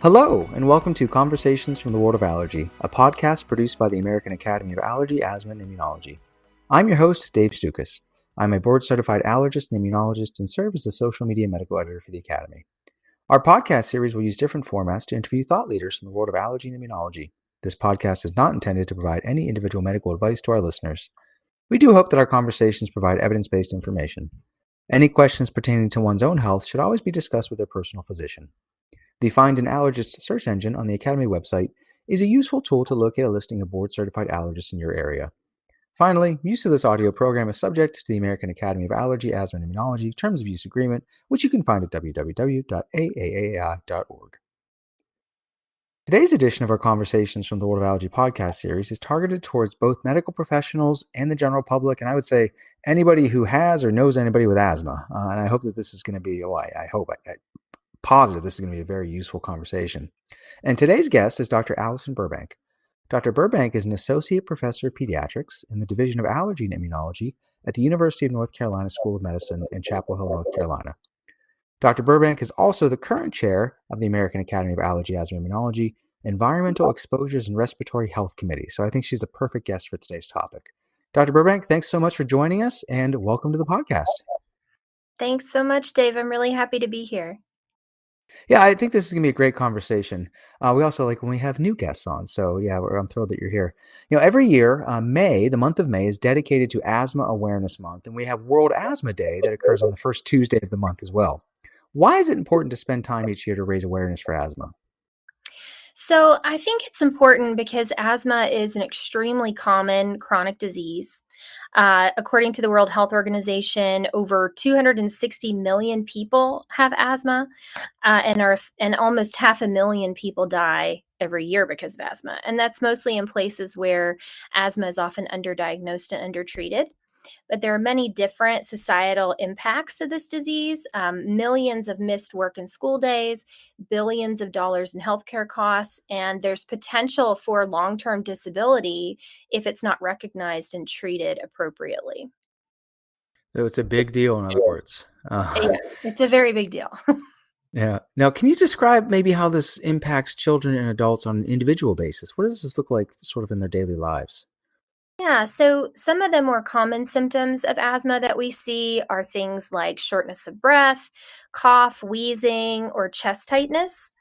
Hello, and welcome to Conversations from the World of Allergy, a podcast produced by the American Academy of Allergy, Asthma, and Immunology. I'm your host, Dave Stukas. I'm a board-certified allergist and immunologist and serve as the social media medical editor for the Academy. Our podcast series will use different formats to interview thought leaders from the world of allergy and immunology. This podcast is not intended to provide any individual medical advice to our listeners. We do hope that our conversations provide evidence-based information. Any questions pertaining to one's own health should always be discussed with their personal physician. The Find an Allergist search engine on the Academy website is a useful tool to locate a listing of board-certified allergists in your area. Finally, use of this audio program is subject to the American Academy of Allergy, Asthma, and Immunology Terms of Use Agreement, which you can find at www.aaai.org. Today's edition of our Conversations from the World of Allergy podcast series is targeted towards both medical professionals and the general public, and I would say anybody who has or knows anybody with asthma. And I hope that this is going to be, positive this is going to be a very useful conversation. And today's guest is Dr. Allison Burbank. Dr. Burbank is an associate professor of pediatrics in the Division of Allergy and Immunology at the University of North Carolina School of Medicine in Chapel Hill, North Carolina. Dr. Burbank is also the current chair of the American Academy of Allergy, Asthma, and Immunology Environmental Exposures and Respiratory Health Committee. So I think she's a perfect guest for today's topic. Dr. Burbank, thanks so much for joining us and welcome to the podcast. Thanks so much, Dave. I'm really happy to be here. Yeah, I think this is going to be a great conversation. We also like when we have new guests on. So yeah, I'm thrilled that you're here. Every year, the month of May is dedicated to Asthma Awareness Month, and we have World Asthma Day that occurs on the first Tuesday of the month as well. Why is it important to spend time each year to raise awareness for asthma? So I think it's important because asthma is an extremely common chronic disease. According to the World Health Organization, over 260 million people have asthma, and almost 500,000 people die every year because of asthma. And that's mostly in places where asthma is often underdiagnosed and undertreated. But there are many different societal impacts of this disease, millions of missed work and school days, billions of dollars in healthcare costs, and there's potential for long-term disability if it's not recognized and treated appropriately. So it's a big deal, in other words. Yeah, it's a very big deal. Yeah. Now, can you describe maybe how this impacts children and adults on an individual basis? What does this look like sort of in their daily lives? Yeah, so some of the more common symptoms of asthma that we see are things like shortness of breath, cough, wheezing, or chest tightness.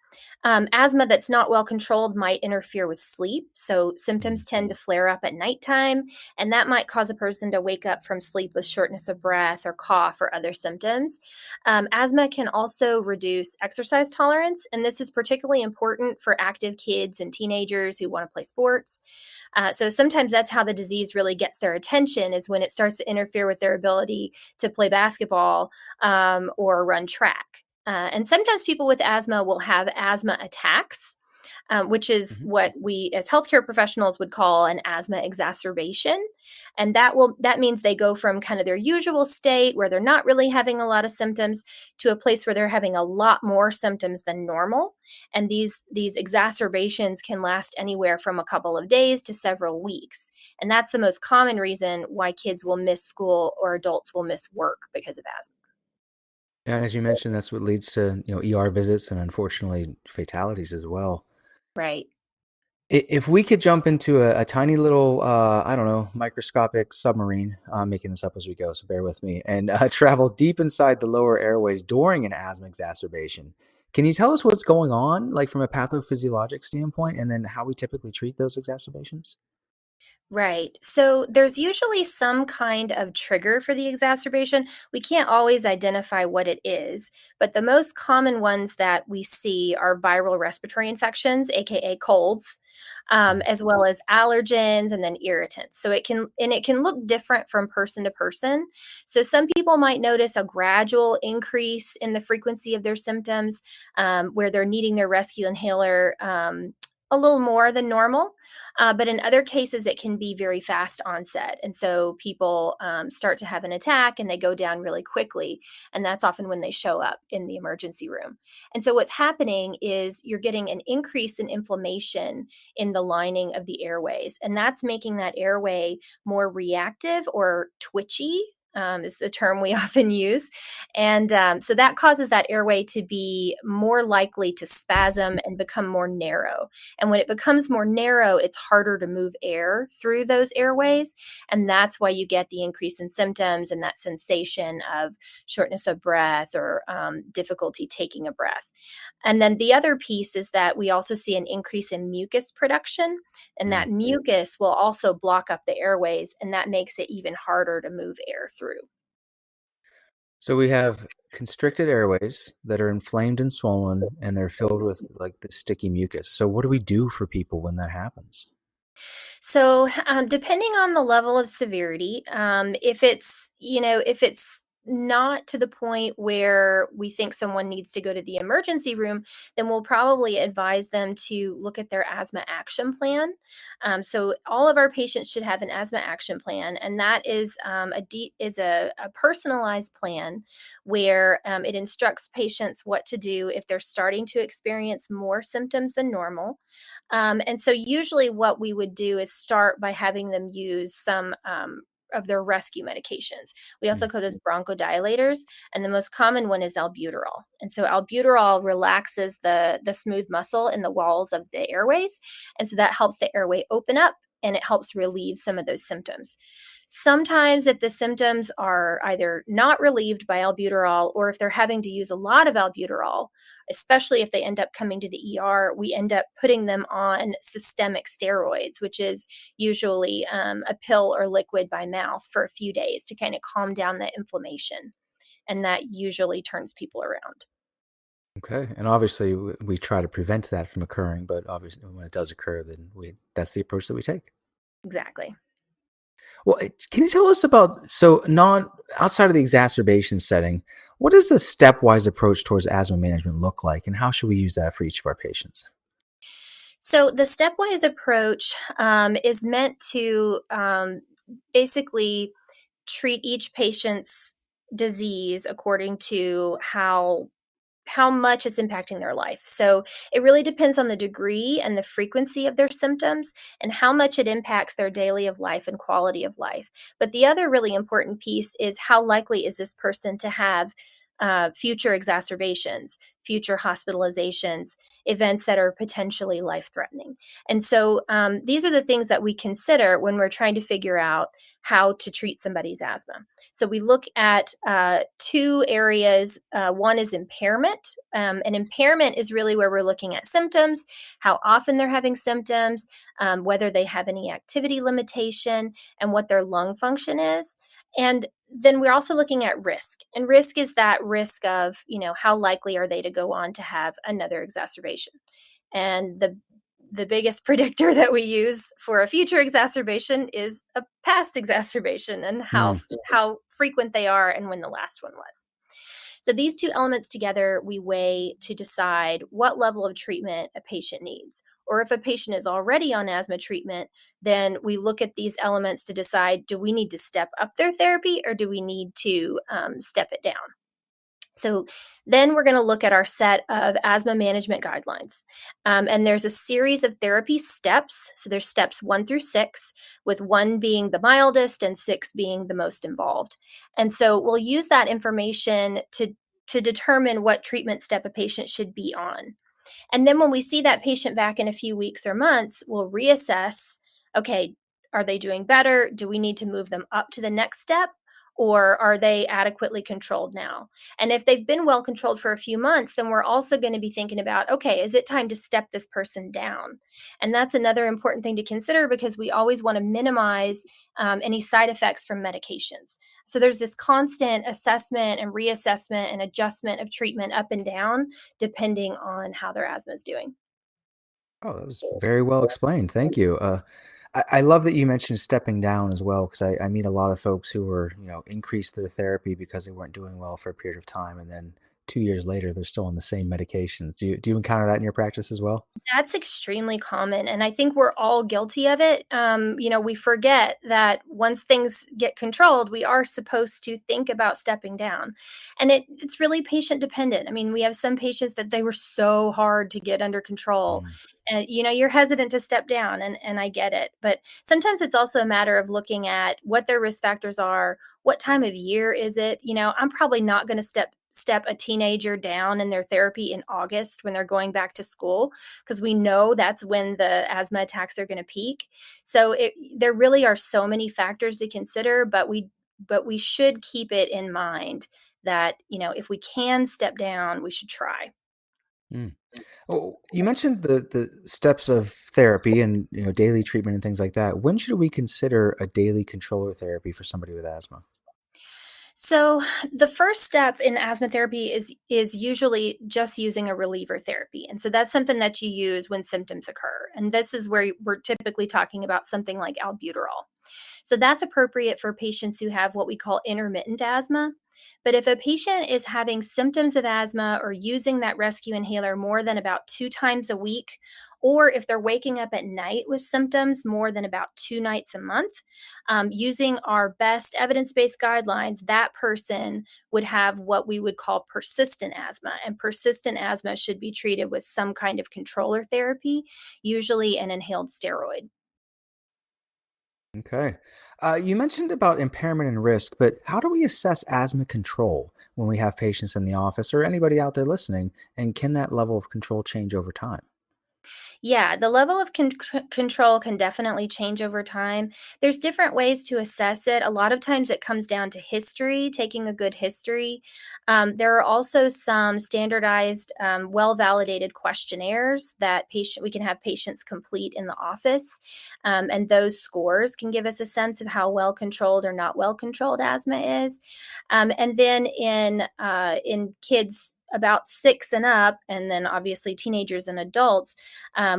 Asthma that's not well controlled might interfere with sleep. So symptoms tend to flare up at nighttime, and that might cause a person to wake up from sleep with shortness of breath or cough or other symptoms. Asthma can also reduce exercise tolerance, and this is particularly important for active kids and teenagers who want to play sports. So sometimes that's how the disease really gets their attention, is when it starts to interfere with their ability to play basketball or run track. And sometimes people with asthma will have asthma attacks, which is what we as healthcare professionals would call an asthma exacerbation. And that means they go from kind of their usual state where they're not really having a lot of symptoms to a place where they're having a lot more symptoms than normal. And these exacerbations can last anywhere from a couple of days to several weeks. And that's the most common reason why kids will miss school or adults will miss work because of asthma. Yeah, and as you mentioned, that's what leads to, ER visits and unfortunately fatalities as well. Right. If we could jump into a tiny little, I don't know, microscopic submarine, I'm making this up as we go, so bear with me, and travel deep inside the lower airways during an asthma exacerbation. Can you tell us what's going on, like from a pathophysiologic standpoint, and then how we typically treat those exacerbations? Right. So there's usually some kind of trigger for the exacerbation. We can't always identify what it is, but the most common ones that we see are viral respiratory infections, aka colds, as well as allergens and then irritants. So it can look different from person to person. So some people might notice a gradual increase in the frequency of their symptoms, where they're needing their rescue inhaler a little more than normal. But in other cases, it can be very fast onset. And so people start to have an attack and they go down really quickly. And that's often when they show up in the emergency room. And so what's happening is you're getting an increase in inflammation in the lining of the airways. And that's making that airway more reactive or twitchy. is the term we often use. And so that causes that airway to be more likely to spasm and become more narrow. And when it becomes more narrow, it's harder to move air through those airways. And that's why you get the increase in symptoms and that sensation of shortness of breath or difficulty taking a breath. And then the other piece is that we also see an increase in mucus production, and Mm. that mucus will also block up the airways, and that makes it even harder to move air through. So we have constricted airways that are inflamed and swollen, and they're filled with like this sticky mucus. So what do we do for people when that happens? So, depending on the level of severity, if it's not to the point where we think someone needs to go to the emergency room, then we'll probably advise them to look at their asthma action plan. So, all of our patients should have an asthma action plan, and that is a personalized plan where it instructs patients what to do if they're starting to experience more symptoms than normal. And so usually what we would do is start by having them use some of their rescue medications. We also Mm. call those bronchodilators, and the most common one is albuterol. And so albuterol relaxes the smooth muscle in the walls of the airways, and so that helps the airway open up and it helps relieve some of those symptoms. Sometimes, if the symptoms are either not relieved by albuterol or if they're having to use a lot of albuterol, especially if they end up coming to the ER, we end up putting them on systemic steroids, which is usually a pill or liquid by mouth for a few days to kind of calm down the inflammation. And that usually turns people around. Okay. And obviously we try to prevent that from occurring, but obviously when it does occur, then we that's the approach that we take. Exactly. Well, can you tell us about so non outside of the exacerbation setting, what does the stepwise approach towards asthma management look like, and how should we use that for each of our patients? So the stepwise approach is meant to basically treat each patient's disease according to how much it's impacting their life. So it really depends on the degree and the frequency of their symptoms and how much it impacts their daily of life and quality of life. But the other really important piece is how likely is this person to have future exacerbations, future hospitalizations, events that are potentially life threatening. And so these are the things that we consider when we're trying to figure out how to treat somebody's asthma. So we look at two areas. One is impairment. And impairment is really where we're looking at symptoms, how often they're having symptoms, whether they have any activity limitation, and what their lung function is. And then we're also looking at risk. And risk is that risk of, how likely are they to go on to have another exacerbation. And the biggest predictor that we use for a future exacerbation is a past exacerbation and Mm. how frequent they are and when the last one was. So these two elements together we weigh to decide what level of treatment a patient needs. Or if a patient is already on asthma treatment, then we look at these elements to decide, do we need to step up their therapy or do we need to step it down? So then we're going to look at our set of asthma management guidelines. And there's a series of therapy steps. So there's steps 1 through 6, with 1 being the mildest and 6 being the most involved. And so we'll use that information to determine what treatment step a patient should be on. And then when we see that patient back in a few weeks or months, we'll reassess, okay, are they doing better? Do we need to move them up to the next step? Or are they adequately controlled now? And if they've been well controlled for a few months, then we're also going to be thinking about, okay, is it time to step this person down? And that's another important thing to consider because we always want to minimize any side effects from medications. So there's this constant assessment and reassessment and adjustment of treatment up and down depending on how their asthma is doing. Oh, that was very well explained. Thank you. I love that you mentioned stepping down as well, because I meet a lot of folks who were, increased their therapy because they weren't doing well for a period of time and then 2 years later, they're still on the same medications. Do you encounter that in your practice as well? That's extremely common, and I think we're all guilty of it. We forget that once things get controlled, we are supposed to think about stepping down, and it's really patient dependent. I mean, we have some patients that they were so hard to get under control, Mm. and you're hesitant to step down, and I get it. But sometimes it's also a matter of looking at what their risk factors are, what time of year is it. I'm probably not going to step a teenager down in their therapy in August when they're going back to school, because we know that's when the asthma attacks are going to peak. So there really are so many factors to consider, but we should keep it in mind that if we can step down, we should try. Mm. Oh, you mentioned the steps of therapy and daily treatment and things like that. When should we consider a daily controller therapy for somebody with asthma? So the first step in asthma therapy is usually just using a reliever therapy. And so that's something that you use when symptoms occur. And this is where we're typically talking about something like albuterol. So that's appropriate for patients who have what we call intermittent asthma. But if a patient is having symptoms of asthma or using that rescue inhaler more than about 2 times a week, or if they're waking up at night with symptoms more than about 2 nights a month, using our best evidence based guidelines, that person would have what we would call persistent asthma. And persistent asthma should be treated with some kind of controller therapy, usually an inhaled steroid. Okay. You mentioned about impairment and risk, but how do we assess asthma control when we have patients in the office or anybody out there listening? And can that level of control change over time? Yeah, the level of control can definitely change over time. There's different ways to assess it. A lot of times it comes down to history, taking a good history. There are also some standardized, well validated questionnaires that we can have patients complete in the office. And those scores can give us a sense of how well controlled or not well controlled asthma is. And then in kids about 6 and up, and then obviously teenagers and adults,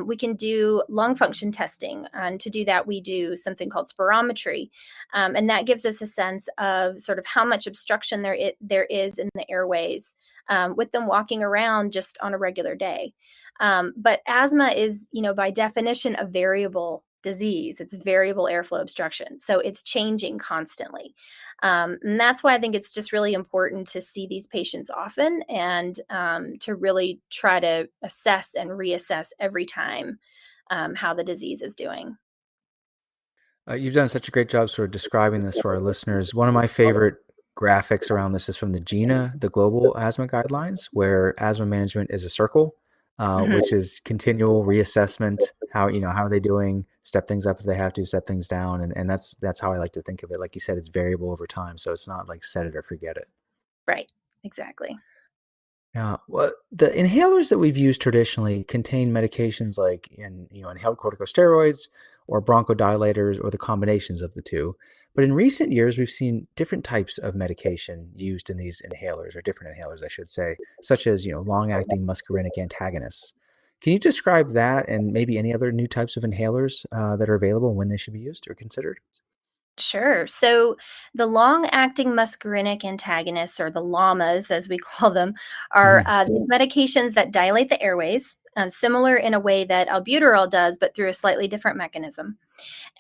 we can do lung function testing. And to do that, we do something called spirometry. And that gives us a sense of sort of how much obstruction there is in the airways with them walking around just on a regular day. But asthma is, by definition, a variable disease. It's variable airflow obstruction. So it's changing constantly. And that's why I think it's just really important to see these patients often and to really try to assess and reassess every time how the disease is doing. You've done such a great job sort of describing this for our listeners. One of my favorite graphics around this is from the GINA, the Global Asthma Guidelines, where asthma management is a circle, Mhm. which is continual reassessment. How are they doing? Step things up if they have to, step things down, and that's how I like to think of it. Like you said, it's variable over time, so it's not like set it or forget it. Right, exactly. Yeah, well, the inhalers that we've used traditionally contain medications like inhaled corticosteroids or bronchodilators or the combinations of the two. But in recent years, we've seen different types of medication used in these inhalers, or different inhalers, I should say, such as long-acting muscarinic antagonists. Can you describe that and maybe any other new types of inhalers that are available and when they should be used or considered? Sure. So the long-acting muscarinic antagonists, or the LAMAs, as we call them, are Hmm. these medications that dilate the airways, similar in a way that albuterol does, but through a slightly different mechanism.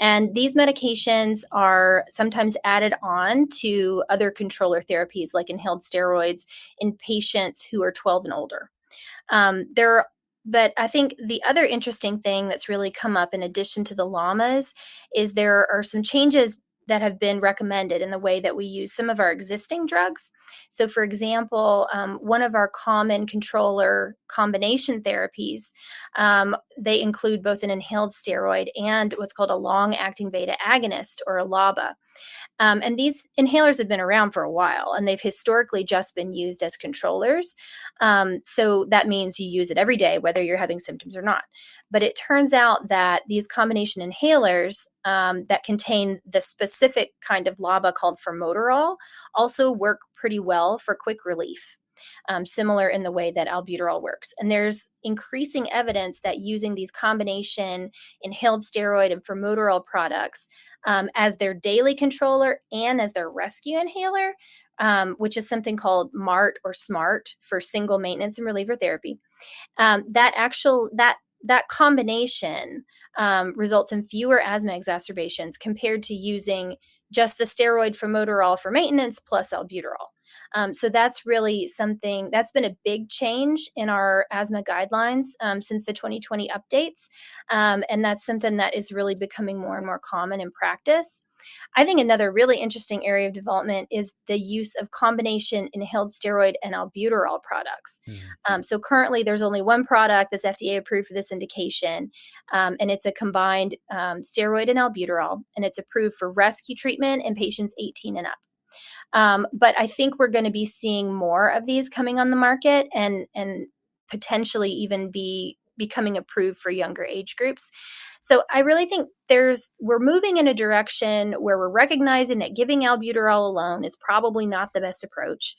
And these medications are sometimes added on to other controller therapies like inhaled steroids in patients who are 12 and older. There, but I think the other interesting thing that's really come up in addition to the llamas is there are some changes that have been recommended in the way that we use some of our existing drugs. So, for example, one of our common controller combination therapies, they include both an inhaled steroid and what's called a long-acting beta agonist, or a LABA. And these inhalers have been around for a while, and they've historically just been used as controllers. So that means you use it every day, whether you're having symptoms or not. But it turns out that these combination inhalers that contain the specific kind of LABA called formoterol also work pretty well for quick relief. similar in the way that albuterol works. And there's increasing evidence that using these combination inhaled steroid and formoterol products as their daily controller and as their rescue inhaler, which is something called MART or SMART for single maintenance and reliever therapy. That combination results in fewer asthma exacerbations compared to using just the steroid formoterol for maintenance plus albuterol. So that's really something that's been a big change in our asthma guidelines since the 2020 updates. And that's something that is really becoming more and more common in practice. I think another really interesting area of development is the use of combination inhaled steroid and albuterol products. Mm. So currently, there's only one product that's FDA approved for this indication, and it's a combined steroid and albuterol, and it's approved for rescue treatment in patients 18 and up. But I think we're going to be seeing more of these coming on the market and potentially even be becoming approved for younger age groups. So I really think we're moving in a direction where we're recognizing that giving albuterol alone is probably not the best approach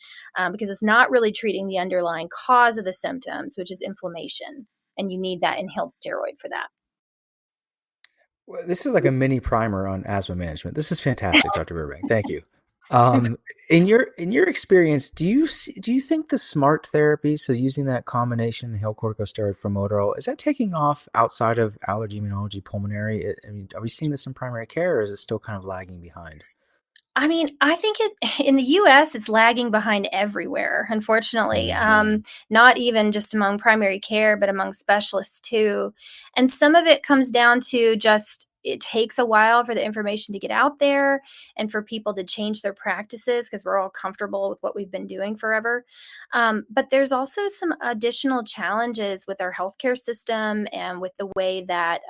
because it's not really treating the underlying cause of the symptoms, which is inflammation, and you need that inhaled steroid for that. Well, this is like a mini primer on asthma management. This is fantastic, Dr. Burbank. Thank you. Um, in your experience, do you think the smart therapy, so using that combination inhaled corticosteroid formoterol, is that taking off outside of allergy, immunology, pulmonary? I mean, are we seeing this in primary care, or is it still kind of lagging behind? I mean, I think in the US, it's lagging behind everywhere, unfortunately. Mm. Not even just among primary care, but among specialists too. And some of it comes down to just it takes a while for the information to get out there and for people to change their practices because we're all comfortable with what we've been doing forever. But there's also some additional challenges with our healthcare system and with the way that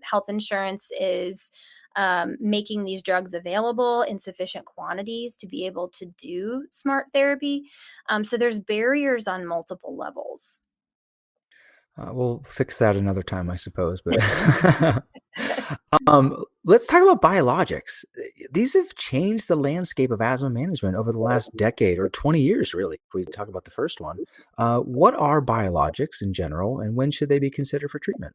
health insurance is making these drugs available in sufficient quantities to be able to do smart therapy. So there's barriers on multiple levels. We'll fix that another time, I suppose. But let's talk about biologics. These have changed the landscape of asthma management over the last decade or 20 years, really. If we talk about the first one, what are biologics in general, and when should they be considered for treatment?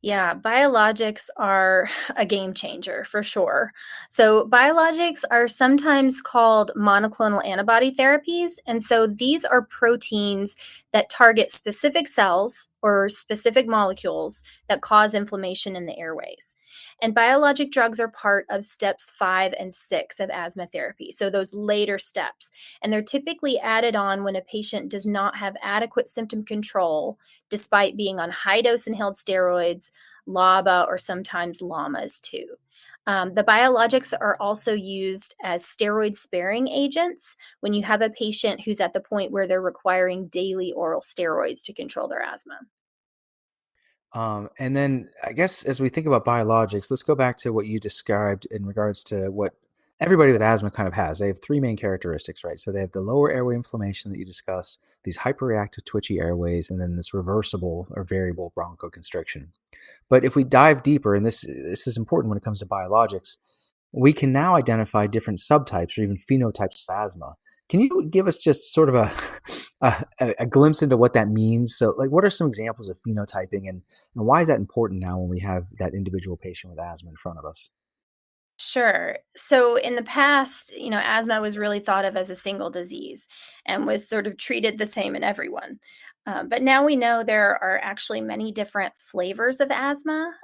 Yeah, biologics are a game changer for sure. So, biologics are sometimes called monoclonal antibody therapies. And so, these are proteins that target specific cells or specific molecules that cause inflammation in the airways. And biologic drugs are part of steps 5 and 6 of asthma therapy. So, those later steps. And they're typically added on when a patient does not have adequate symptom control despite being on high dose inhaled steroids, LABA, or sometimes LAMAs too. The biologics are also used as steroid sparing agents when you have a patient who's at the point where they're requiring daily oral steroids to control their asthma. And then I guess as we think about biologics, let's go back to what you described in regards to what everybody with asthma kind of has. They have three main characteristics, right? So they have the lower airway inflammation that you discussed, these hyperreactive twitchy airways, and then this reversible or variable bronchoconstriction. But if we dive deeper, and this is important when it comes to biologics, we can now identify different subtypes or even phenotypes of asthma. Can you give us just sort of a a glimpse into what that means? So, like, what are some examples of phenotyping, and why is that important now when we have that individual patient with asthma in front of us? Sure. So in the past, asthma was really thought of as a single disease and was sort of treated the same in everyone. But now we know there are actually many different flavors of asthma.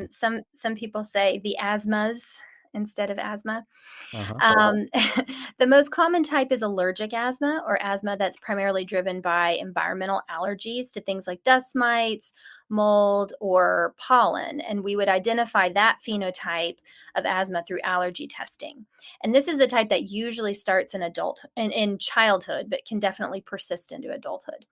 Some people say the asthmas instead of asthma. Uh-huh. Um, the most common type is allergic asthma or asthma that's primarily driven by environmental allergies to things like dust mites, mold, or pollen. And we would identify that phenotype of asthma through allergy testing. And this is the type that usually starts in childhood, but can definitely persist into adulthood.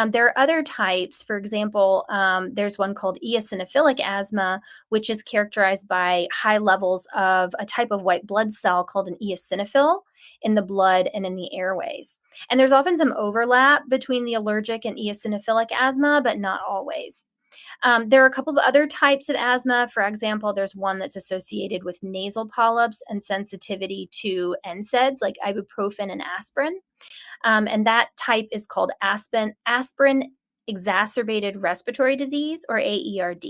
There are other types. For example, there's one called eosinophilic asthma, which is characterized by high levels of a type of white blood cell called an eosinophil in the blood and in the airways. And there's often some overlap between the allergic and eosinophilic asthma, but not always. There are a couple of other types of asthma. For example, there's one that's associated with nasal polyps and sensitivity to NSAIDs like ibuprofen and aspirin. And that type is called aspirin exacerbated respiratory disease, or AERD.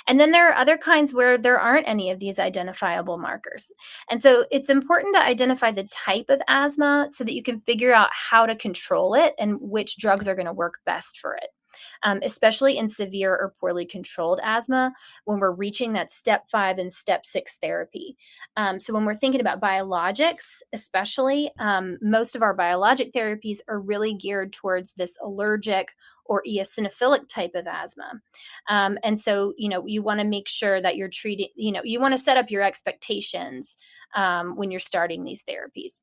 And then there are other kinds where there aren't any of these identifiable markers. And so it's important to identify the type of asthma so that you can figure out how to control it and which drugs are going to work best for it. Especially in severe or poorly controlled asthma, when we're reaching that step 5 and step 6 therapy. So, when we're thinking about biologics, especially, most of our biologic therapies are really geared towards this allergic or eosinophilic type of asthma. And so, you want to make sure that you're treating, you want to set up your expectations when you're starting these therapies.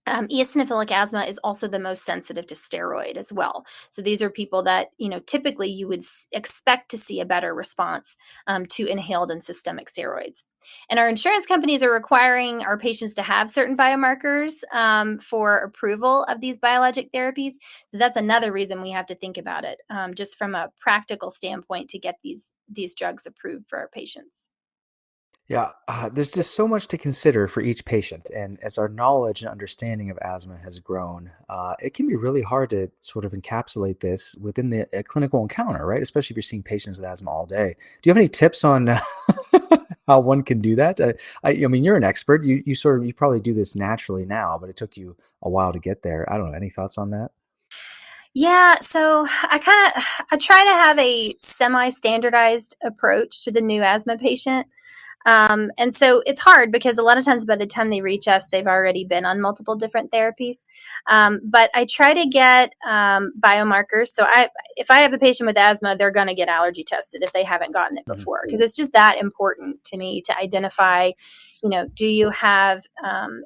Eosinophilic asthma is also the most sensitive to steroid as well. So these are people that, typically you would expect to see a better response to inhaled and systemic steroids. And our insurance companies are requiring our patients to have certain biomarkers for approval of these biologic therapies. So that's another reason we have to think about it, just from a practical standpoint, to get these drugs approved for our patients. Yeah, there's just so much to consider for each patient. And as our knowledge and understanding of asthma has grown, it can be really hard to sort of encapsulate this within a clinical encounter, right? Especially if you're seeing patients with asthma all day. Do you have any tips on how one can do that? I mean, you're an expert. You probably do this naturally now, but it took you a while to get there. I don't know. Any thoughts on that? Yeah, so I try to have a semi-standardized approach to the new asthma patient. And so it's hard because a lot of times by the time they reach us, they've already been on multiple different therapies. But I try to get biomarkers. So if I have a patient with asthma, they're going to get allergy tested if they haven't gotten it Mhm. before, because it's just that important to me to identify, do you have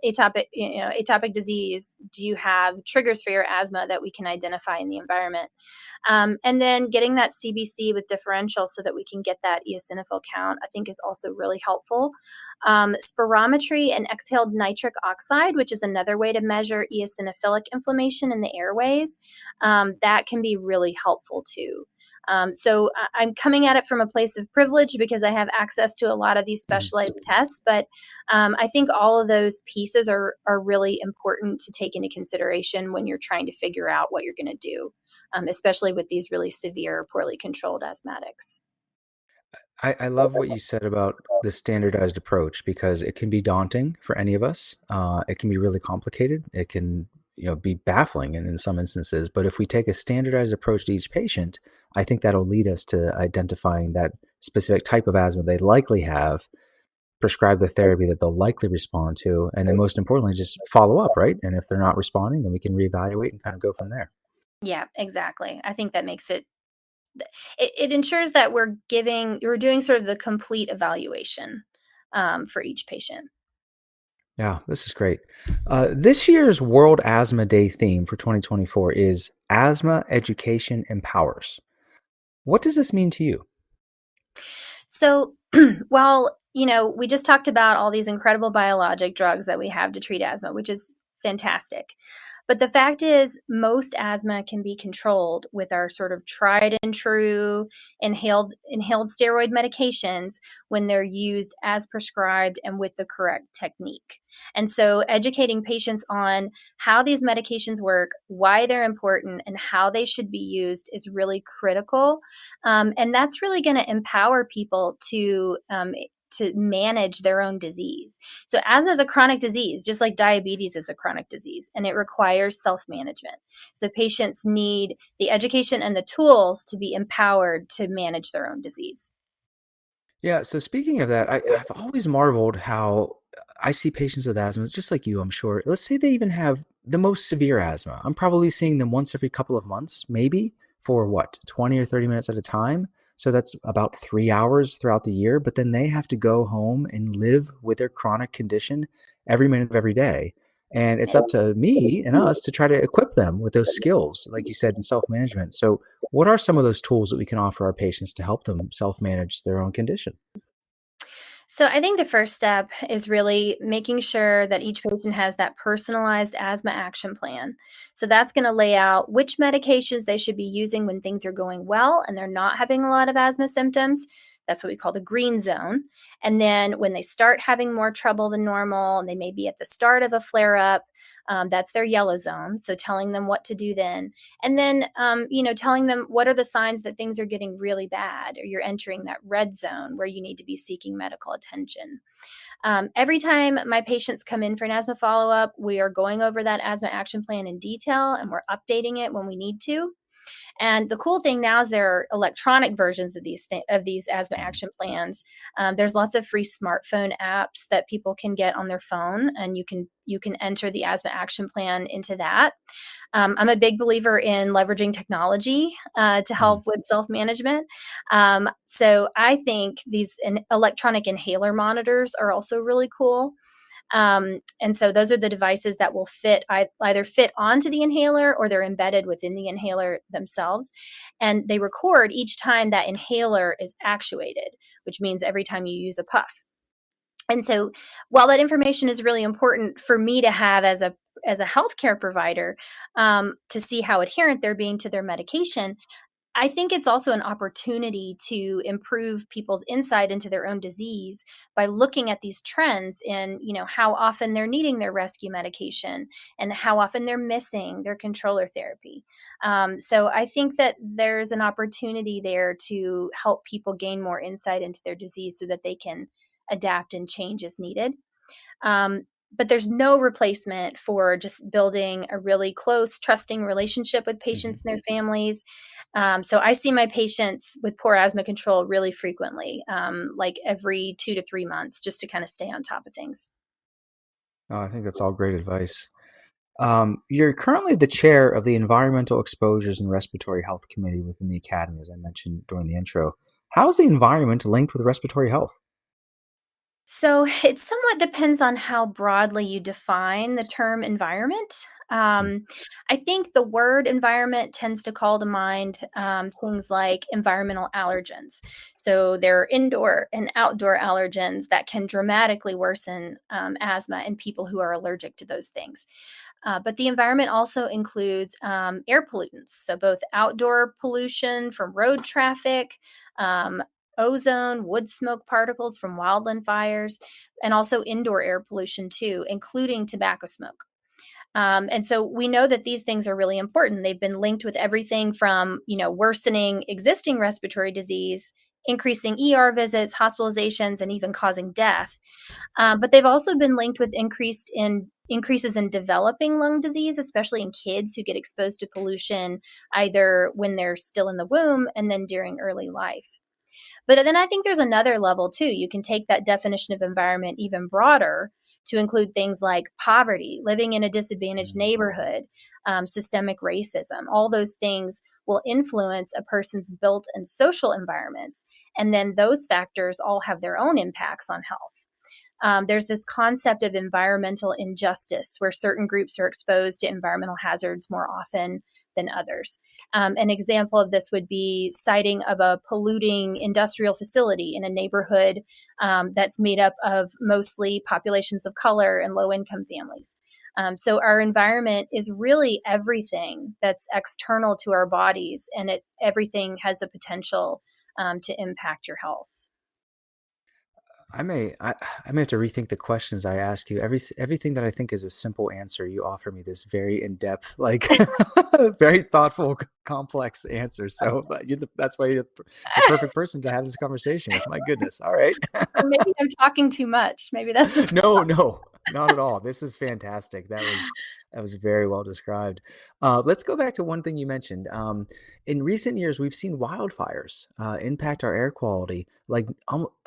atopic disease? Do you have triggers for your asthma that we can identify in the environment? And then getting that CBC with differential so that we can get that eosinophil count, I think, is also really helpful. Spirometry and exhaled nitric oxide, which is another way to measure eosinophilic inflammation in the airways, that can be really helpful too. So I'm coming at it from a place of privilege because I have access to a lot of these Mhm. specialized tests, but I think all of those pieces are really important to take into consideration when you're trying to figure out what you're going to do, especially with these really severe, poorly controlled asthmatics. I love what you said about the standardized approach because it can be daunting for any of us. It can be really complicated. It can, be baffling in some instances. But if we take a standardized approach to each patient, I think that'll lead us to identifying that specific type of asthma they likely have, prescribe the therapy that they'll likely respond to, and then most importantly, just follow up, right? And if they're not responding, then we can reevaluate and kind of go from there. Yeah, exactly. I think that makes it ensures that we're doing sort of the complete evaluation for each patient. Yeah, this is great. This year's World Asthma Day theme for 2024 is Asthma Education Empowers. What does this mean to you? So, while, we just talked about all these incredible biologic drugs that we have to treat asthma, which is fantastic. But the fact is, most asthma can be controlled with our sort of tried and true inhaled steroid medications when they're used as prescribed and with the correct technique. And so, educating patients on how these medications work, why they're important, and how they should be used is really critical. And that's really going to empower people to manage their own disease. So asthma is a chronic disease, just like diabetes is a chronic disease, and it requires self-management. So patients need the education and the tools to be empowered to manage their own disease. Yeah, so speaking of that, I've always marveled how I see patients with asthma, just like you, I'm sure. Let's say they even have the most severe asthma. I'm probably seeing them once every couple of months, maybe for what, 20 or 30 minutes at a time. So that's about 3 hours throughout the year. But then they have to go home and live with their chronic condition every minute of every day. And it's up to me and us to try to equip them with those skills, like you said, in self management. So, what are some of those tools that we can offer our patients to help them self manage their own condition? So I think the first step is really making sure that each patient has that personalized asthma action plan. So that's going to lay out which medications they should be using when things are going well and they're not having a lot of asthma symptoms. That's what we call the green zone. And then when they start having more trouble than normal, and they may be at the start of a flare up, that's their yellow zone. So telling them what to do then. And then, telling them what are the signs that things are getting really bad or you're entering that red zone where you need to be seeking medical attention. Every time my patients come in for an asthma follow up, we are going over that asthma action plan in detail and we're updating it when we need to. And the cool thing now is there are electronic versions of these asthma action plans. There's lots of free smartphone apps that people can get on their phone, and you can enter the asthma action plan into that. I'm a big believer in leveraging technology to Mm. help with self management. So I think these electronic inhaler monitors are also really cool. And so those are the devices that will either fit onto the inhaler or they're embedded within the inhaler themselves. And they record each time that inhaler is actuated, which means every time you use a puff. And so while that information is really important for me to have as a healthcare provider, to see how adherent they're being to their medication, I think it's also an opportunity to improve people's insight into their own disease by looking at these trends in, how often they're needing their rescue medication and how often they're missing their controller therapy. So I think that there's an opportunity there to help people gain more insight into their disease so that they can adapt and change as needed. Um, but there's no replacement for just building a really close, trusting relationship with Mhm. patients and their families. So I see my patients with poor asthma control really frequently, like every 2 to 3 months, just to kind of stay on top of things. Oh, I think that's all great advice. You're currently the chair of the Environmental Exposures and Respiratory Health Committee within the Academy, as I mentioned during the intro. How is the environment linked with respiratory health? So it somewhat depends on how broadly you define the term environment. Mm. Um, I think the word environment tends to call to mind things like environmental allergens. So there are indoor and outdoor allergens that can dramatically worsen asthma in people who are allergic to those things. But the environment also includes air pollutants, so both outdoor pollution from road traffic, um, ozone, wood smoke particles from wildland fires, and also indoor air pollution too, including tobacco smoke. And so we know that these things are really important. They've been linked with everything from, worsening existing respiratory disease, increasing ER visits, hospitalizations, and even causing death. But they've also been linked with increases in developing lung disease, especially in kids who get exposed to pollution either when they're still in the womb and then during early life. But then I think there's another level too. You can take that definition of environment even broader to include things like poverty, living in a disadvantaged Mm. neighborhood, systemic racism. All those things will influence a person's built and social environments. And then those factors all have their own impacts on health. There's this concept of environmental injustice where certain groups are exposed to environmental hazards more often than others. An example of this would be siting of a polluting industrial facility in a neighborhood that's made up of mostly populations of color and low income families. So our environment is really everything that's external to our bodies, and everything has the potential to impact your health. I may have to rethink the questions I ask you. Everything that I think is a simple answer, you offer me this very in-depth, like very thoughtful, complex answer. So that's why you're the perfect person to have this conversation with. My goodness. All right. Or maybe I'm talking too much. Maybe that's the No, no, not at all. This is fantastic. That was very well described. Let's go back to one thing you mentioned. In recent years, we've seen wildfires impact our air quality.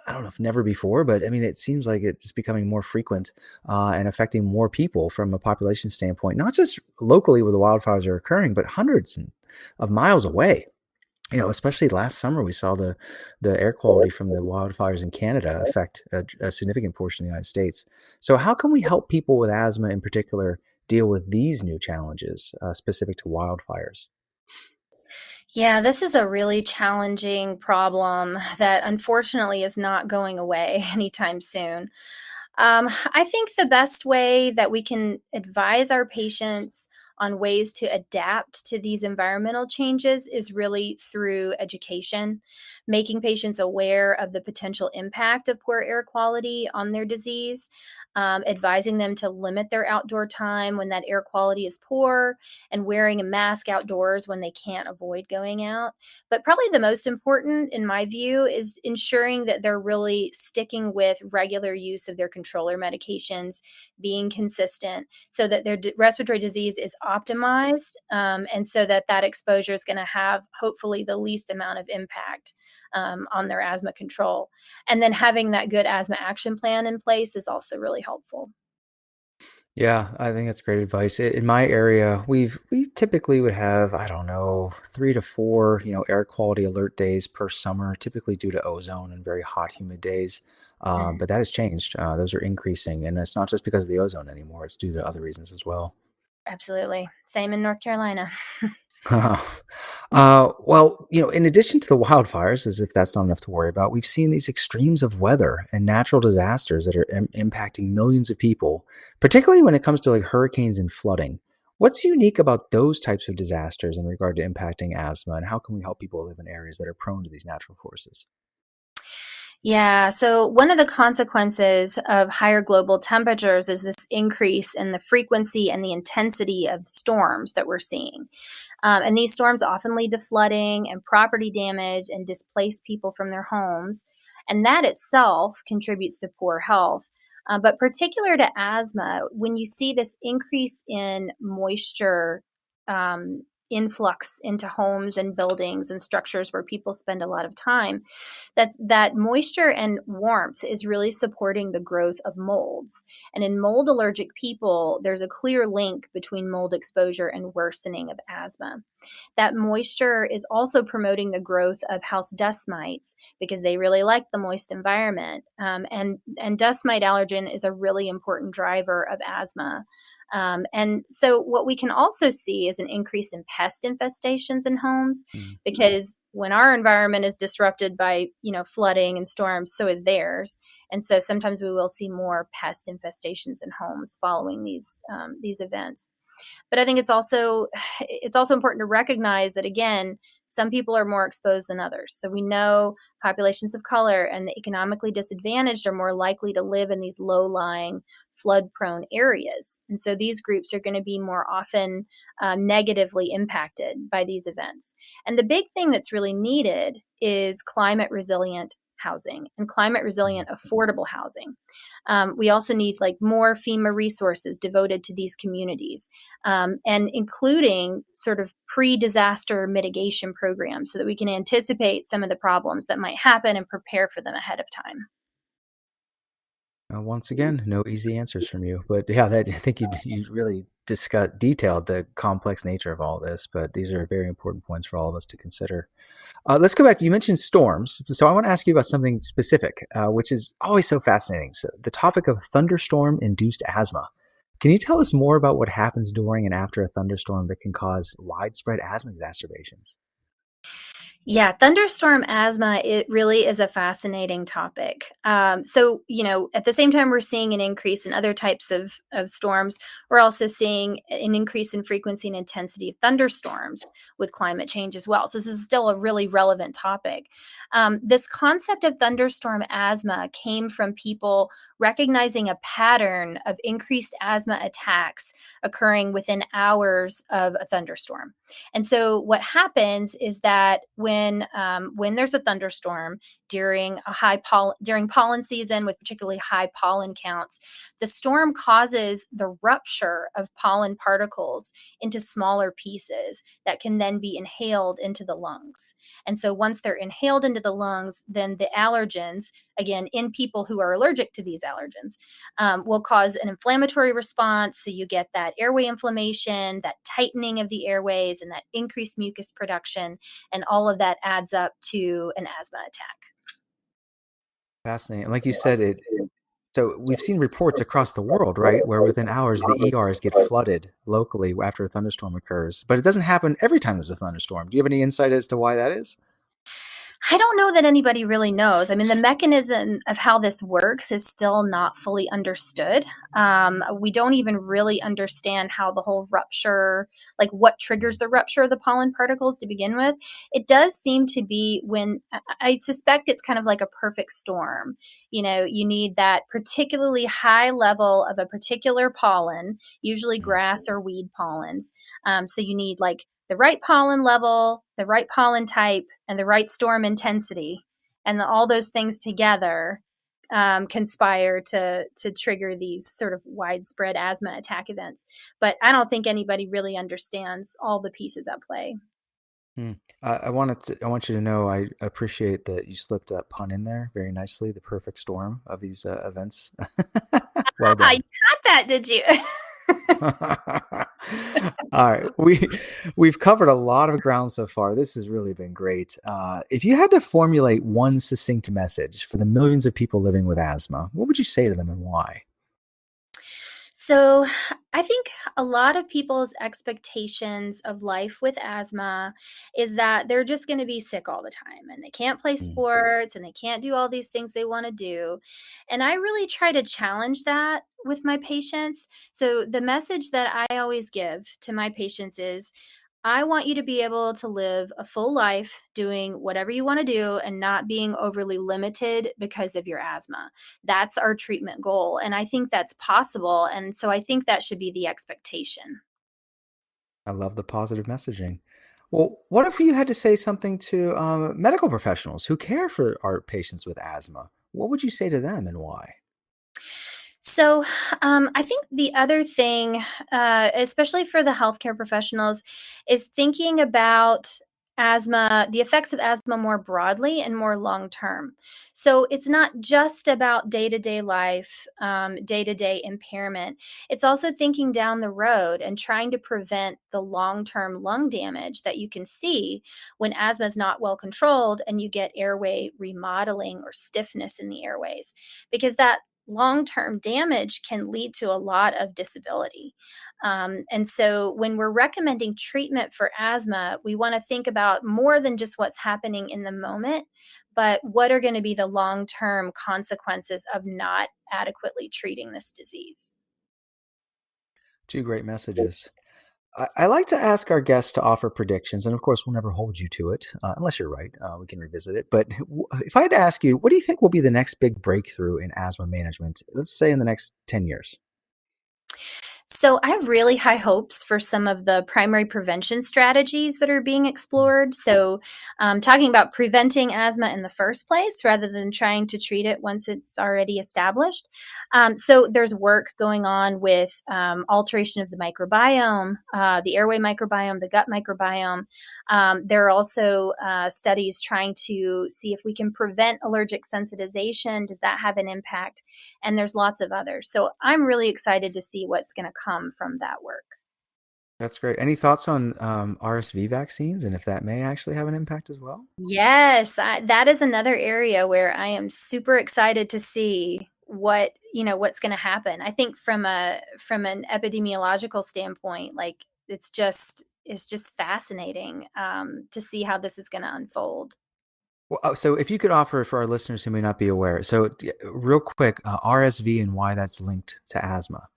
I don't know if never before, but I mean, it seems like it's becoming more frequent and affecting more people from a population standpoint. Not just locally where the wildfires are occurring, but of miles away. Especially last summer, we saw the air quality from the wildfires in Canada affect a significant portion of the United States. So, how can we help people with asthma in particular deal with these new challenges specific to wildfires? Yeah, this is a really challenging problem that unfortunately is not going away anytime soon. I think the best way that we can advise our patients on ways to adapt to these environmental changes is really through education, making patients aware of the potential impact of poor air quality on their disease, advising them to limit their outdoor time when that air quality is poor, and wearing a mask outdoors when they can't avoid going out. But probably the most important, in my view, is ensuring that they're really sticking with regular use of their controller medications, being consistent so that their respiratory disease is optimized, and so that that exposure is going to have hopefully the least amount of impact on their asthma control. And then having that good asthma action plan in place is also really helpful. Yeah, I think that's great advice. In my area, we typically would have, I don't know, 3 to 4, air quality alert days per summer, typically due to ozone and very hot, humid days. Mm, But that has changed. Those are increasing, and it's not just because of the ozone anymore. It's due to other reasons as well. absolutely. Same in North Carolina. Well, in addition to the wildfires, as if that's not enough to worry about, we've seen these extremes of weather and natural disasters that are impacting millions of people, particularly when it comes to like hurricanes and flooding. What's unique about those types of disasters in regard to impacting asthma, and how can we help people live in areas that are prone to these natural forces? Yeah, so one of the consequences of higher global temperatures is this increase in the frequency and the intensity of storms that we're seeing. And these storms often lead to flooding and property damage and displace people from their homes. And that itself contributes to poor health. But particular to asthma, when you see this increase in moisture influx into homes and buildings and structures where people spend a lot of time, that moisture and warmth is really supporting the growth of molds. And in mold allergic people, there's a clear link between mold exposure and worsening of asthma. That moisture is also promoting the growth of house dust mites because they really like the moist environment. And dust mite allergen is a really important driver of asthma. And so, what we can also see is an increase in pest infestations in homes Mm. because when our environment is disrupted by flooding and storms, so is theirs. And so, sometimes we will see more pest infestations in homes following these events. But I think it's also important to recognize that again, some people are more exposed than others. So we know populations of color and the economically disadvantaged are more likely to live in these low-lying, flood-prone areas, and so these groups are going to be more often negatively impacted by these events. And the big thing that's really needed is climate resilient housing and climate resilient affordable housing. We also need like more FEMA resources devoted to these communities, and including sort of pre-disaster mitigation programs so that we can anticipate some of the problems that might happen and prepare for them ahead of time. Once again, no easy answers from you, but yeah, that I think you really discussed detailed the complex nature of all this. But these are very important points for all of us to consider. Let's go back. You mentioned storms. So I want to ask you about something specific, which is always so fascinating. So the topic of thunderstorm induced asthma. Can you tell us more about what happens during and after a thunderstorm that can cause widespread asthma exacerbations? Yeah, thunderstorm asthma, it really is a fascinating topic. At the same time, we're seeing an increase in other types of storms. We're also seeing an increase in frequency and intensity of thunderstorms with climate change as well. So, this is still a really relevant topic. This concept of thunderstorm asthma came from people recognizing a pattern of increased asthma attacks occurring within hours of a thunderstorm. And so what happens is that when there's a thunderstorm during pollen season with particularly high pollen counts, the storm causes the rupture of pollen particles into smaller pieces that can then be inhaled into the lungs. And so once they're inhaled into the lungs, then the allergens, again in people who are allergic to these allergens, will cause an inflammatory response. So you get that airway inflammation, that tightening of the airways, and that increased mucus production. And all of that adds up to an asthma attack. Fascinating. And like you said, it. So we've seen reports across the world, right, where within hours the ERs get flooded locally after a thunderstorm occurs. But it doesn't happen every time there's a thunderstorm. Do you have any insight as to why that is? I don't know that anybody really knows. I mean, the mechanism of how this works is still not fully understood. We don't even really understand how the whole rupture, like what triggers the rupture of the pollen particles to begin with. It does seem to be when I suspect it's kind of like a perfect storm. You know, you need that particularly high level of a particular pollen, usually grass or weed pollens. So you need like the right pollen level, the right pollen type, and the right storm intensity. And all those things together conspire to trigger these sort of widespread asthma attack events. But I don't think anybody really understands all the pieces at play. Hmm. I want you to know I appreciate that you slipped that pun in there very nicely. The perfect storm of these events. Well Ah, you done. got that, did you? All right, we've covered a lot of ground so far. This has really been great. If you had to formulate one succinct message for the millions of people living with asthma, what would you say to them and why? So, I think a lot of people's expectations of life with asthma is that they're just going to be sick all the time and they can't play Mm. sports and they can't do all these things they want to do. And I really try to challenge that with my patients. So, the message that I always give to my patients is I want you to be able to live a full life doing whatever you want to do and not being overly limited because of your asthma. That's our treatment goal. And I think that's possible. And so I think that should be the expectation. I love the positive messaging. Well, what if you had to say something to medical professionals who care for our patients with asthma? What would you say to them and why? So, I think the other thing, especially for the healthcare professionals, is thinking about asthma, the effects of asthma more broadly and more long term. So, it's not just about day to day life, day to day impairment. It's also thinking down the road and trying to prevent the long term lung damage that you can see when asthma is not well controlled and you get airway remodeling or stiffness in the airways. Because that long term damage can lead to a lot of disability. And so, when we're recommending treatment for asthma, we want to think about more than just what's happening in the moment, but what are going to be the long term consequences of not adequately treating this disease. Two great messages. I like to ask our guests to offer predictions, and of course, we'll never hold you to it unless you're right. We can revisit it. But if I had to ask you, what do you think will be the next big breakthrough in asthma management? Let's say in the next 10 years. So, I have really high hopes for some of the primary prevention strategies that are being explored. So, talking about preventing asthma in the first place rather than trying to treat it once it's already established. So, there's work going on with alteration of the microbiome, the airway microbiome, the gut microbiome. There are also studies trying to see if we can prevent allergic sensitization. Does that have an impact? And there's lots of others. So I'm really excited to see what's going to come from that work. That's great. Any thoughts on RSV vaccines and if that may actually have an impact as well? Yes, that is another area where I am super excited to see what's going to happen. I think from an epidemiological standpoint, like it's just fascinating to see how this is going to unfold. Well, so if you could offer for our listeners who may not be aware, so real quick, RSV and why that's linked to asthma.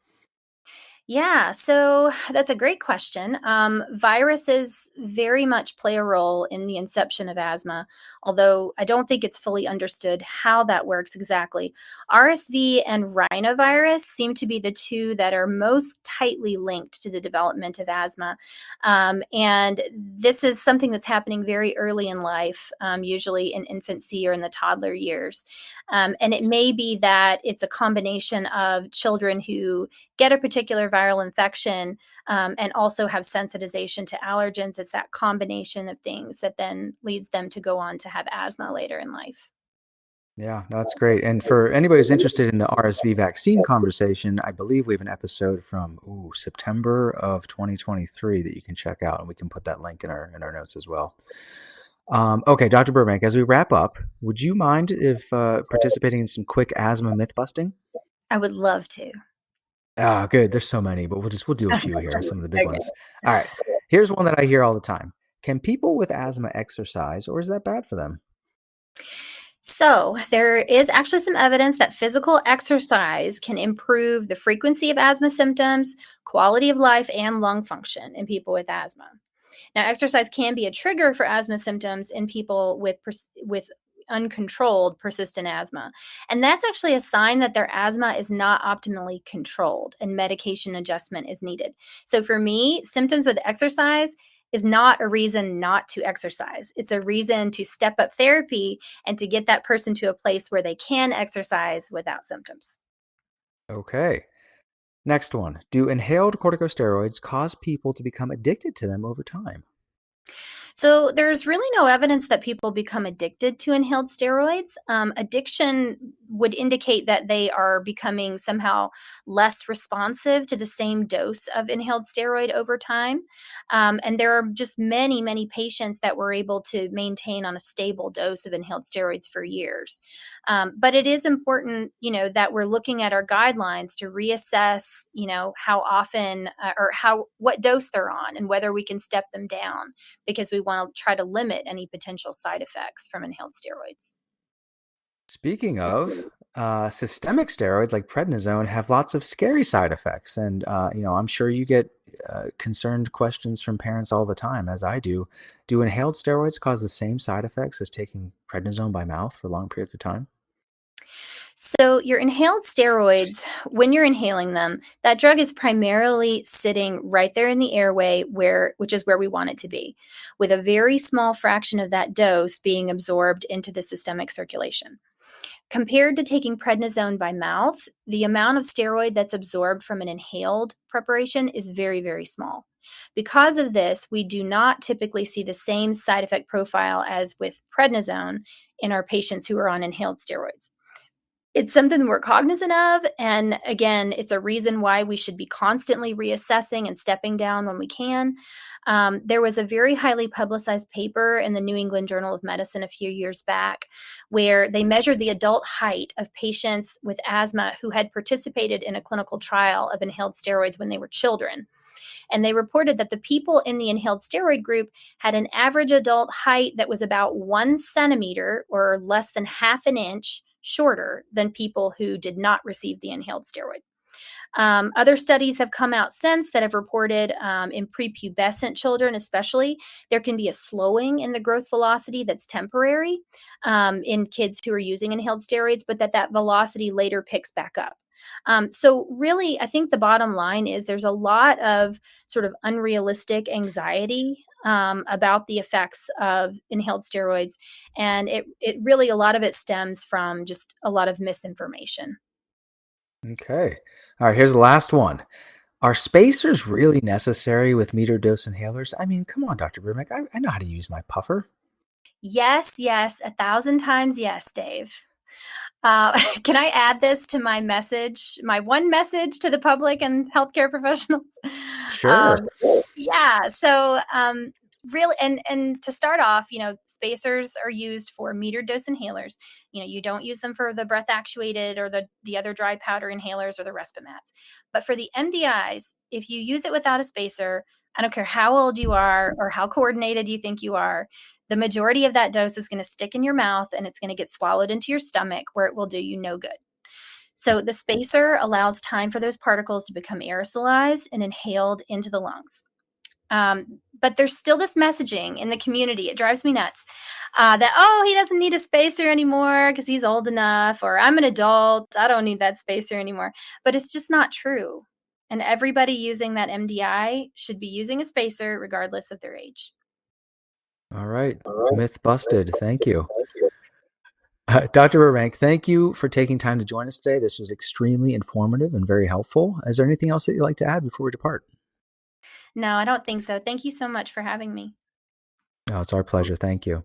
Yeah, so that's a great question. Viruses very much play a role in the inception of asthma, although I don't think it's fully understood how that works exactly. RSV and rhinovirus seem to be the two that are most tightly linked to the development of asthma. And this is something that's happening very early in life, usually in infancy or in the toddler years. And it may be that it's a combination of children who get a particular viral infection and also have sensitization to allergens. It's that combination of things that then leads them to go on to have asthma later in life. Yeah, no, that's great. And for anybody who's interested in the RSV vaccine conversation, I believe we have an episode from September of 2023 that you can check out, and we can put that link in our notes as well. Okay, Dr. Burbank, as we wrap up, would you mind if participating in some quick asthma myth busting? I would love to. Oh, good. There's so many, but we'll do a few here, some of the big Okay. ones. All right. Here's one that I hear all the time. Can people with asthma exercise, or is that bad for them? So, there is actually some evidence that physical exercise can improve the frequency of asthma symptoms, quality of life, and lung function in people with asthma. Now, exercise can be a trigger for asthma symptoms in people with uncontrolled persistent asthma. And that's actually a sign that their asthma is not optimally controlled and medication adjustment is needed. So for me, symptoms with exercise is not a reason not to exercise. It's a reason to step up therapy and to get that person to a place where they can exercise without symptoms. Okay. Next one. Do inhaled corticosteroids cause people to become addicted to them over time? So there's really no evidence that people become addicted to inhaled steroids. Addiction would indicate that they are becoming somehow less responsive to the same dose of inhaled steroid over time. And there are just many, many patients that were able to maintain on a stable dose of inhaled steroids for years. But it is important, that we're looking at our guidelines to reassess, how often or what dose they're on and whether we can step them down because we want to try to limit any potential side effects from inhaled steroids. Speaking of, systemic steroids like prednisone have lots of scary side effects. And, I'm sure you get concerned questions from parents all the time, as I do. Do inhaled steroids cause the same side effects as taking prednisone by mouth for long periods of time? So, your inhaled steroids, when you're inhaling them, that drug is primarily sitting right there in the airway which is where we want it to be, with a very small fraction of that dose being absorbed into the systemic circulation. Compared to taking prednisone by mouth, the amount of steroid that's absorbed from an inhaled preparation is very, very small. Because of this, we do not typically see the same side effect profile as with prednisone in our patients who are on inhaled steroids. It's something we're cognizant of, and again, it's a reason why we should be constantly reassessing and stepping down when we can. There was a very highly publicized paper in the New England Journal of Medicine a few years back where they measured the adult height of patients with asthma who had participated in a clinical trial of inhaled steroids when they were children. And they reported that the people in the inhaled steroid group had an average adult height that was about 1 centimeter or less than half an inch shorter than people who did not receive the inhaled steroid. Other studies have come out since that have reported in prepubescent children, especially, there can be a slowing in the growth velocity that's temporary in kids who are using inhaled steroids, but that velocity later picks back up. So, really, I think the bottom line is there's a lot of sort of unrealistic anxiety about the effects of inhaled steroids. And it really, a lot of it stems from just a lot of misinformation. Okay. All right, here's the last one. Are spacers really necessary with meter dose inhalers? I mean, come on, Dr. Burbank. I know how to use my puffer. Yes, yes, 1,000 times yes, Dave. Can I add this to my message, my one message to the public and healthcare professionals? Sure. Yeah. So, really, and to start off, spacers are used for meter dose inhalers. You don't use them for the breath actuated or the other dry powder inhalers or the Respimats. But for the MDIs, if you use it without a spacer, I don't care how old you are or how coordinated you think you are, the majority of that dose is going to stick in your mouth and it's going to get swallowed into your stomach where it will do you no good. So the spacer allows time for those particles to become aerosolized and inhaled into the lungs. But there's still this messaging in the community. It drives me nuts that, oh, he doesn't need a spacer anymore because he's old enough, or I'm an adult. I don't need that spacer anymore. But it's just not true. And everybody using that MDI should be using a spacer regardless of their age. All right. Myth busted. Thank you. Dr. Burbank, thank you for taking time to join us today. This was extremely informative and very helpful. Is there anything else that you'd like to add before we depart? No, I don't think so. Thank you so much for having me. Oh, it's our pleasure. Thank you.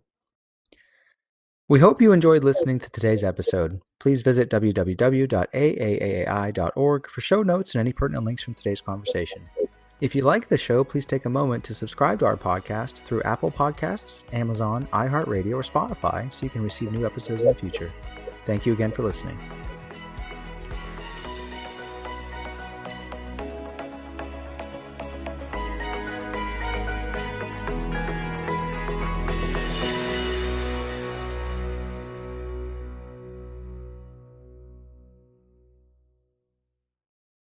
We hope you enjoyed listening to today's episode. Please visit www.aaai.org for show notes and any pertinent links from today's conversation. If you like the show, please take a moment to subscribe to our podcast through Apple Podcasts, Amazon, iHeartRadio, or Spotify so you can receive new episodes in the future. Thank you again for listening.